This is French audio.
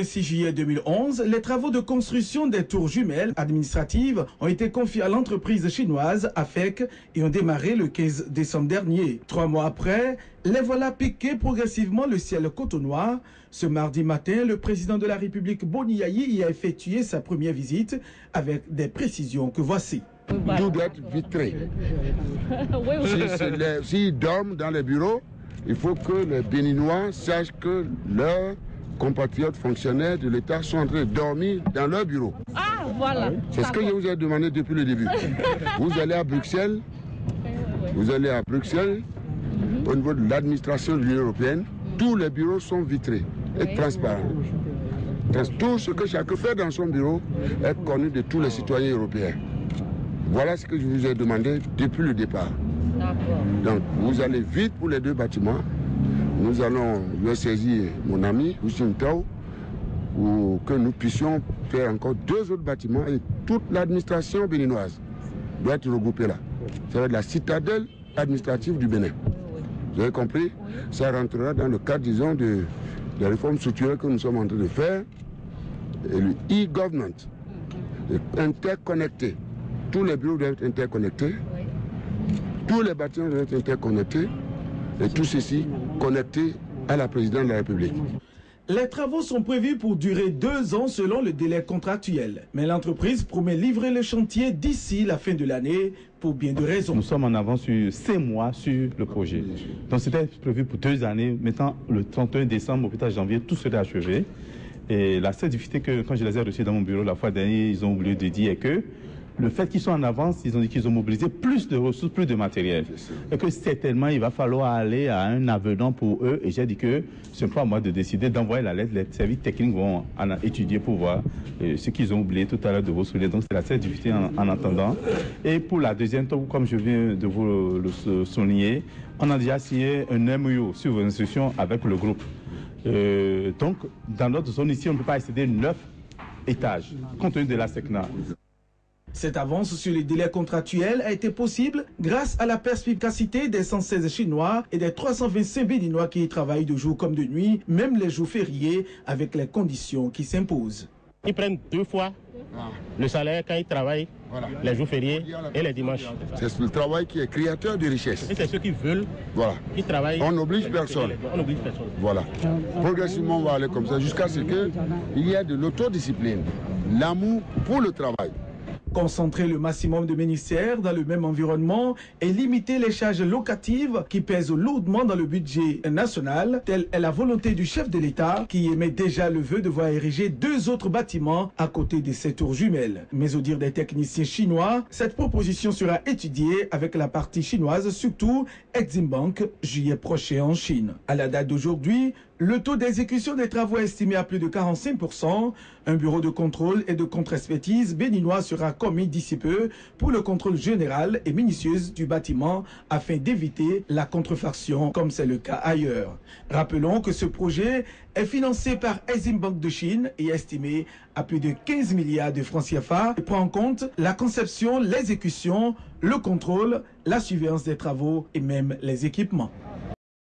Le 6 juillet 2011, les travaux de construction des tours jumelles administratives ont été confiés à l'entreprise chinoise AFEC et ont démarré le 15 décembre dernier. 3 mois après, les voilà piqués progressivement le ciel cotonois. Ce mardi matin, le président de la République Boni Yayi y a effectué sa première visite avec des précisions que voici. Tout doit être vitré. S'ils dorment dans les bureaux, il faut que les Béninois sachent que leurs compatriotes fonctionnaires de l'État sont en train de dormir dans leur bureau. Ah, voilà. C'est ce que je vous ai demandé depuis le début. Vous allez à Bruxelles, au niveau de l'administration de l'Union européenne, tous les bureaux sont vitrés et transparents. Tout ce que chacun fait dans son bureau est connu de tous les citoyens européens. Voilà ce que je vous ai demandé depuis le départ. Donc, vous allez vite pour les 2 bâtiments. Nous allons le saisir, mon ami, Houssine Tao, pour que nous puissions faire encore 2 autres bâtiments et toute l'administration béninoise doit être regroupée là. Ça va être la citadelle administrative du Bénin. Vous avez compris? Ça rentrera dans le cadre, disons, des réformes structurelles que nous sommes en train de faire. Et le e-government, interconnecté. Tous les bureaux doivent être interconnectés. Tous les bâtiments doivent être interconnectés. Et tout ceci connecté à la présidente de la République. Les travaux sont prévus pour durer 2 ans selon le délai contractuel. Mais l'entreprise promet livrer le chantier d'ici la fin de l'année pour bien de raisons. Nous sommes en avance sur 5 mois sur le projet. Donc c'était prévu pour 2 années. Maintenant, le 31 décembre, au plus tard janvier, tout serait achevé. Et la seule difficulté que, quand je les ai reçus dans mon bureau la fois dernière, ils ont oublié de dire que le fait qu'ils sont en avance, ils ont dit qu'ils ont mobilisé plus de ressources, plus de matériel. Et que certainement, il va falloir aller à un avenant pour eux. Et j'ai dit que ce n'est pas à moi de décider d'envoyer la lettre. Les services techniques vont étudier pour voir ce qu'ils ont oublié tout à l'heure de vous souligner. Donc, c'est la seule difficulté en attendant. Et pour la deuxième, comme je viens de vous le souligner, on a déjà signé un MOU sur vos instructions avec le groupe. Donc, dans notre zone ici, on ne peut pas excéder 9 étages, compte tenu de la SECNA. Cette avance sur les délais contractuels a été possible grâce à la perspicacité des 116 Chinois et des 325 Béninois qui y travaillent de jour comme de nuit, même les jours fériés, avec les conditions qui s'imposent. Ils prennent 2 fois le salaire quand ils travaillent, les jours fériés et les dimanches. C'est le travail qui est créateur de richesse. Et c'est ceux qui veulent, qui travaillent. On n'oblige personne. Voilà. Progressivement, on va aller comme ça jusqu'à ce qu'il y ait de l'autodiscipline, l'amour pour le travail. Concentrer le maximum de ministères dans le même environnement et limiter les charges locatives qui pèsent lourdement dans le budget national, telle est la volonté du chef de l'État qui émet déjà le vœu de voir ériger 2 autres bâtiments à côté de ces tours jumelles. Mais au dire des techniciens chinois, cette proposition sera étudiée avec la partie chinoise, surtout Exim Bank, juillet prochain en Chine. À la date d'aujourd'hui, le taux d'exécution des travaux est estimé à plus de 45%. Un bureau de contrôle et de contre-expertise béninois sera commis d'ici peu pour le contrôle général et minutieux du bâtiment afin d'éviter la contrefaction comme c'est le cas ailleurs. Rappelons que ce projet est financé par Exim Bank de Chine et estimé à plus de 15 milliards de francs CFA et prend en compte la conception, l'exécution, le contrôle, la surveillance des travaux et même les équipements.